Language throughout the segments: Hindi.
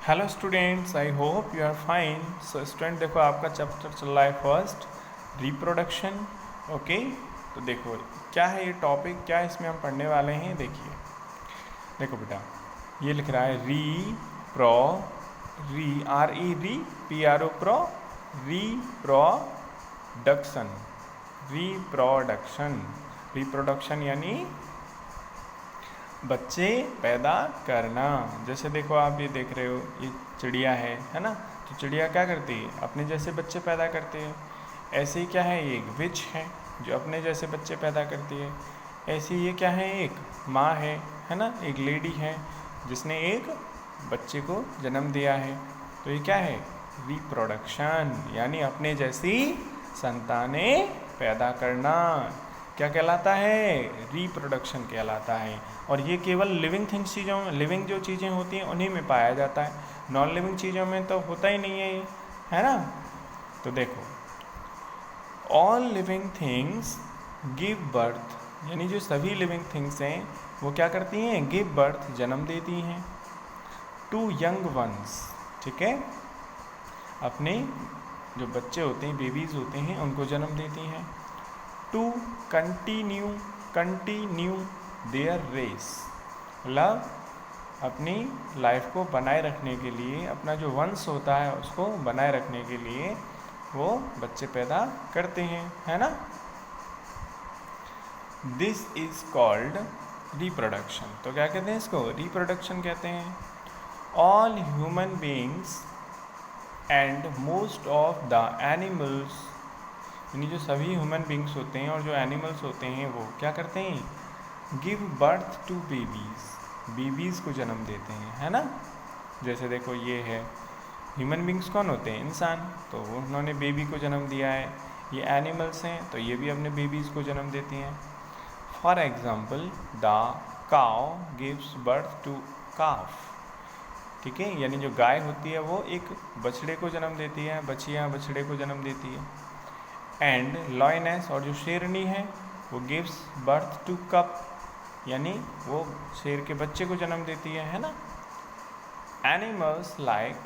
Hello students, I hope you are fine. So student देखो, आपका चैप्टर चल रहा है फर्स्ट रिप्रोडक्शन। ओके, तो देखो क्या है ये टॉपिक, क्या इसमें हम पढ़ने वाले हैं। देखो बेटा, ये लिख रहा है रिप्रोडक्शन। रिप्रोडक्शन यानी बच्चे पैदा करना। जैसे देखो, आप ये देख रहे हो, ये चिड़िया है ना। तो चिड़िया क्या करती है, अपने जैसे बच्चे पैदा करती है। ऐसे ही क्या है, ये एक विच है जो अपने जैसे बच्चे पैदा करती है। ऐसे ये क्या है, एक माँ है ना, एक लेडी है जिसने एक बच्चे को जन्म दिया है। तो ये क्या है, रिप्रोडक्शन, यानी अपने जैसी संतानें पैदा करना। क्या कहलाता है, रिप्रोडक्शन कहलाता है। और ये केवल लिविंग थिंग्स चीज़ों में, लिविंग जो चीज़ें होती हैं उन्हीं में पाया जाता है। नॉन लिविंग चीज़ों में तो होता ही नहीं है ये, है ना। तो देखो, all living things give birth, यानी जो सभी लिविंग थिंग्स हैं वो क्या करती हैं, गिव बर्थ, जन्म देती हैं, टू यंग वंस। ठीक है, अपने जो बच्चे होते हैं, बेबीज़ होते हैं, उनको जन्म देती हैं। टू कंटिन्यू देयर रेस, मतलब अपनी लाइफ को बनाए रखने के लिए, अपना जो वंश होता है उसको बनाए रखने के लिए वो बच्चे पैदा करते हैं, है ना। This is called reproduction. तो क्या कहते हैं इसको, रिप्रोडक्शन कहते हैं। All human beings and most of the animals, यानी जो सभी ह्यूमन बींग्स होते हैं और जो एनिमल्स होते हैं वो क्या करते हैं, गिव बर्थ टू बेबीज़ को जन्म देते हैं, है ना। जैसे देखो, ये है ह्यूमन बींग्स कौन होते हैं, इंसान, तो उन्होंने बेबी को जन्म दिया है। ये एनिमल्स हैं तो ये भी अपने बेबीज़ को जन्म देती हैं। For example, the cow gives birth to calf. ठीक है, यानी जो गाय होती है वो एक बछड़े को जन्म देती है, बछिया बछड़े को जन्म देती है। एंड लॉयनेस, और जो शेरनी है वो गिव्स बर्थ टू कप, यानी वो शेर के बच्चे को जन्म देती है ना। एनिमल्स लाइक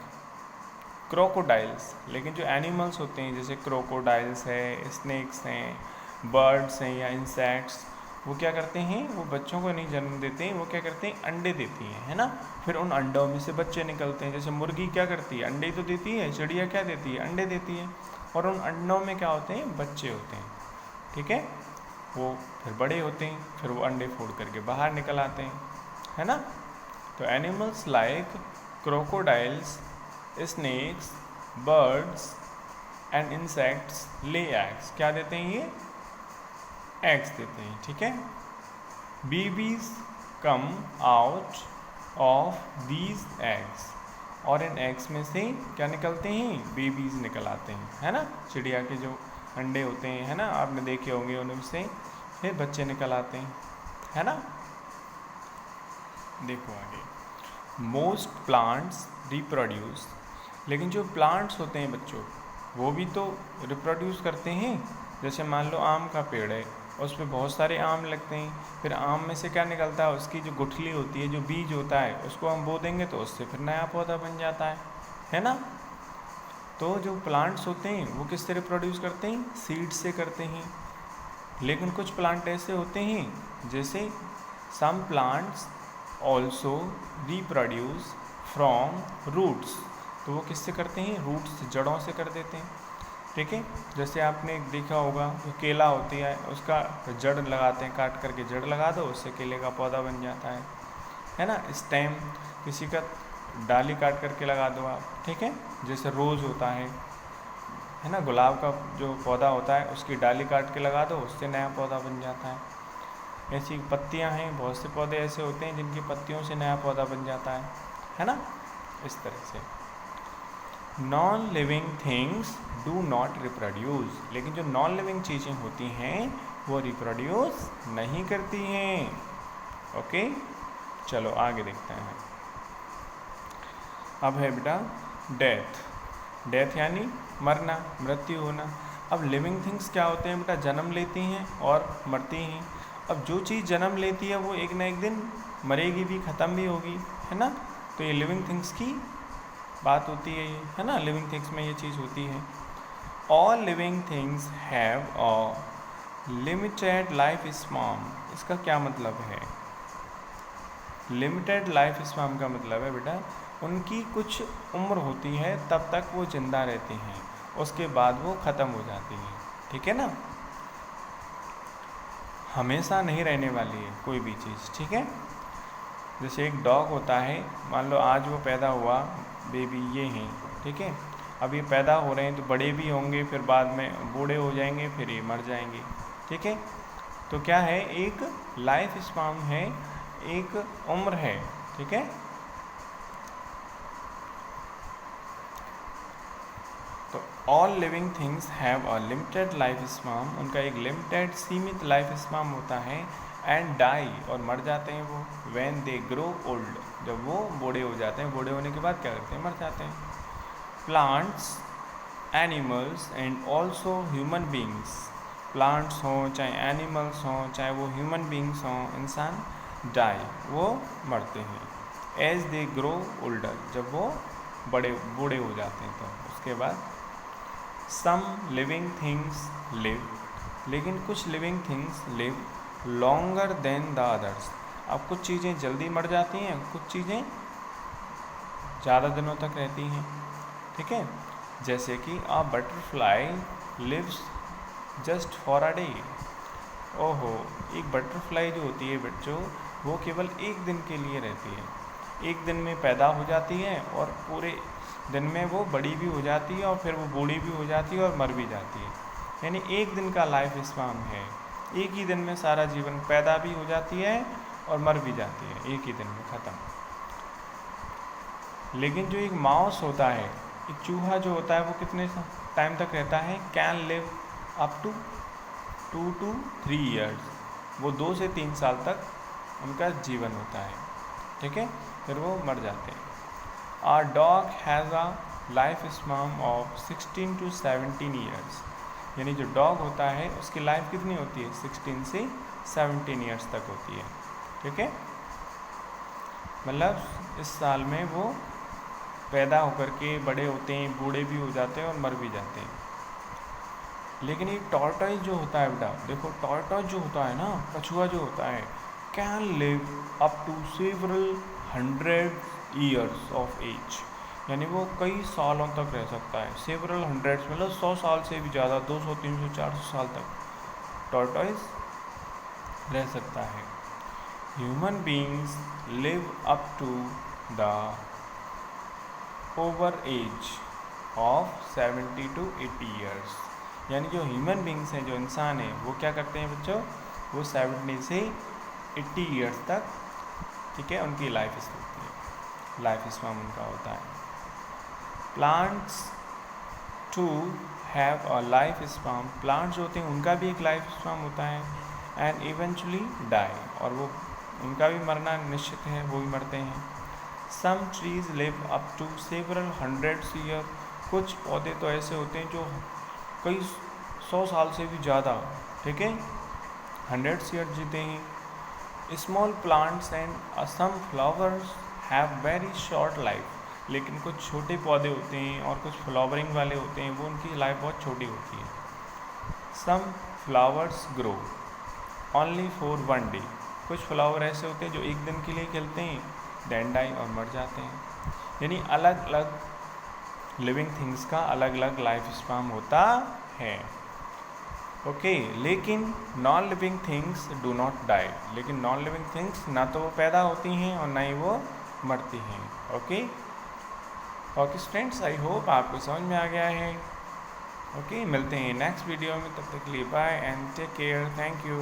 क्रोकोडाइल्स, लेकिन जो एनिमल्स होते हैं जैसे क्रोकोडाइल्स है, स्नेक्स हैं, बर्ड्स हैं या इंसेक्ट्स, वो क्या करते हैं, वो बच्चों को नहीं जन्म देते हैं, वो क्या करते हैं, अंडे देती हैं, है ना। फिर उन अंडों में से बच्चे निकलते हैं। जैसे मुर्गी क्या करती है, अंडे तो देती है, चिड़िया क्या देती है, अंडे देती है, और उन अंडों में क्या होते हैं, बच्चे होते हैं। ठीक है, वो फिर बड़े होते हैं, फिर वो अंडे फोड़ करके बाहर निकल आते हैं, है ना। तो animals like crocodiles, snakes, birds and insects lay eggs, क्या देते हैं ये, एग्स देते हैं। ठीक है, babies come out of these eggs, और इन एग्स में से क्या निकलते हैं, बेबीज निकल आते हैं, है ना। चिड़िया के जो अंडे होते हैं, है ना, आपने देखे होंगे, उनमें से फिर बच्चे निकल आते हैं, है ना। देखो आगे, मोस्ट प्लांट्स रिप्रोड्यूस, लेकिन जो प्लांट्स होते हैं बच्चों, वो भी तो रिप्रोड्यूस करते हैं। जैसे मान लो आम का पेड़ है, उस पर बहुत सारे आम लगते हैं, फिर आम में से क्या निकलता है, उसकी जो गुठली होती है, जो बीज होता है, उसको हम बो देंगे तो उससे फिर नया पौधा बन जाता है ना। तो जो प्लांट्स होते हैं वो किससे रिप्रोड्यूस करते हैं, सीड से करते हैं। लेकिन कुछ प्लांट ऐसे होते हैं, जैसे some plants also reproduce from roots, तो वो किससे करते हैं, रूट्स, जड़ों से कर देते हैं। ठीक है, जैसे आपने देखा होगा, जो केला होती है उसका जड़ लगाते हैं, काट करके जड़ लगा दो, उससे केले का पौधा बन जाता है ना। स्टेम, किसी का डाली काट करके लगा दो आप, ठीक है। जैसे रोज़ होता है ना, गुलाब का जो पौधा होता है उसकी डाली काट के लगा दो, उससे नया पौधा बन जाता है। ऐसी पत्तियां हैं, बहुत से पौधे ऐसे होते हैं जिनकी पत्तियों से नया पौधा बन जाता है ना, इस तरह से। Non living things do not reproduce, लेकिन जो नॉन लिविंग चीज़ें होती हैं वो रिप्रोड्यूस नहीं करती हैं। ओके, चलो आगे देखते हैं। अब है बेटा डेथ। डेथ यानी मरना, मृत्यु होना। अब लिविंग थिंग्स क्या होते हैं बेटा, जन्म लेती हैं और मरती हैं। अब जो चीज़ जन्म लेती है वो एक ना एक दिन मरेगी भी, ख़त्म भी होगी, है ना। तो ये लिविंग थिंग्स की बात होती है ये, है ना, लिविंग थिंग्स में ये चीज़ होती है। All living things have a limited life span. इसका क्या मतलब है? लिमिटेड लाइफ स्पैन का मतलब है बेटा, उनकी कुछ उम्र होती है, तब तक वो जिंदा रहती हैं, उसके बाद वो ख़त्म हो जाती हैं, ठीक है ना। हमेशा नहीं रहने वाली है कोई भी चीज़, ठीक है। जैसे एक डॉग होता है, मान लो आज वो पैदा हुआ, बेबी ये हैं, ठीक है। अब ये पैदा हो रहे हैं तो बड़े भी होंगे, फिर बाद में बूढ़े हो जाएंगे, फिर ये मर जाएंगे, ठीक है। तो क्या है, एक लाइफ स्पैन है, एक उम्र है, ठीक है। तो all living things have a limited life span, उनका एक लिमिटेड सीमित लाइफ स्पैन होता है। एंड डाई, और मर जाते हैं वो, व्हेन दे ग्रो ओल्ड, जब वो बूढ़े हो जाते हैं। बूढ़े होने के बाद क्या करते हैं, मर जाते हैं। Plants, animals and also human beings, plants हों चाहे एनिमल्स हों चाहे वो ह्यूमन बींग्स हों, इंसान, डाई, वो मरते हैं। एज दे ग्रो ओल्डर, जब वो बड़े बूढ़े हो जाते हैं तो उसके बाद। सम लिविंग थिंग्स लिव, लेकिन कुछ living things live longer than the others. अब कुछ चीज़ें जल्दी मर जाती हैं, कुछ चीज़ें ज़्यादा दिनों तक रहती हैं, ठीक है। जैसे कि a butterfly lives just for a day. ओहो, एक बटरफ्लाई जो होती है बच्चों, वो केवल एक दिन के लिए रहती है। एक दिन में पैदा हो जाती है और पूरे दिन में वो बड़ी भी हो जाती है, और फिर वो बूढ़ी भी हो जाती है और मर भी जाती है। यानी एक दिन का लाइफ स्पैन है, एक ही दिन में सारा जीवन, पैदा भी हो जाती है और मर भी जाती है, एक ही दिन में ख़त्म। लेकिन जो एक माउस होता है, एक चूहा जो होता है, वो कितने टाइम तक रहता है, can live up to 2 to 3 years, वो 2 से 3 साल तक उनका जीवन होता है, ठीक है, फिर वो मर जाते हैं। Our dog has a life span of 16 to 17 years, यानी जो डॉग होता है उसकी लाइफ कितनी होती है, 16 से 17 ईयर्स तक होती है, ठीक है। मतलब इस साल में वो पैदा होकर के बड़े होते हैं, बूढ़े भी हो जाते हैं और मर भी जाते हैं। लेकिन ये टॉर्टॉइज जो होता है बेटा, देखो टॉर्टॉइज जो होता है ना, कछुआ जो होता है, can live up to several 100 years of age, यानी वो कई सालों तक रह सकता है। सेवरल 100 मतलब 100 साल से भी ज़्यादा, 200, 300, 400 साल तक टॉर्टॉइज रह सकता है। Human beings live up to the over age of 70 to 80 years, यानी जो ह्यूमन बींग्स हैं, जो इंसान हैं, वो क्या करते हैं बच्चों, वो 70 से 80 ईयर्स तक, ठीक है, उनकी लाइफ होती है, लाइफ स्पैन उनका होता है। Plants too have a life span, plants जो होते हैं उनका भी एक लाइफ स्पैन होता है। एंड इवेंचुअली डाई, और वो उनका भी मरना निश्चित है, वो भी मरते हैं। Some trees live up to several 100 year, कुछ पौधे तो ऐसे होते हैं जो कई 100 साल से भी ज़्यादा, ठीक है, 100 ईयर जीते हैं। Small plants and some flowers have very short life, लेकिन कुछ छोटे पौधे होते हैं और कुछ फ्लावरिंग वाले होते हैं, वो उनकी लाइफ बहुत छोटी होती है। Some flowers grow only for 1 day, कुछ फ्लावर ऐसे होते हैं जो एक दिन के लिए खिलते हैं, देन डाई, और मर जाते हैं। यानी अलग अलग लिविंग थिंग्स का अलग अलग लाइफ स्पैन होता है, ओके। लेकिन non living things do not die, लेकिन नॉन लिविंग थिंग्स ना तो वो पैदा होती हैं और ना ही वो मरती हैं, okay. Okay students, I hope आपको समझ में आ गया है, ओके। मिलते हैं नेक्स्ट वीडियो में, तब तक के लिए bye and take care, thank you.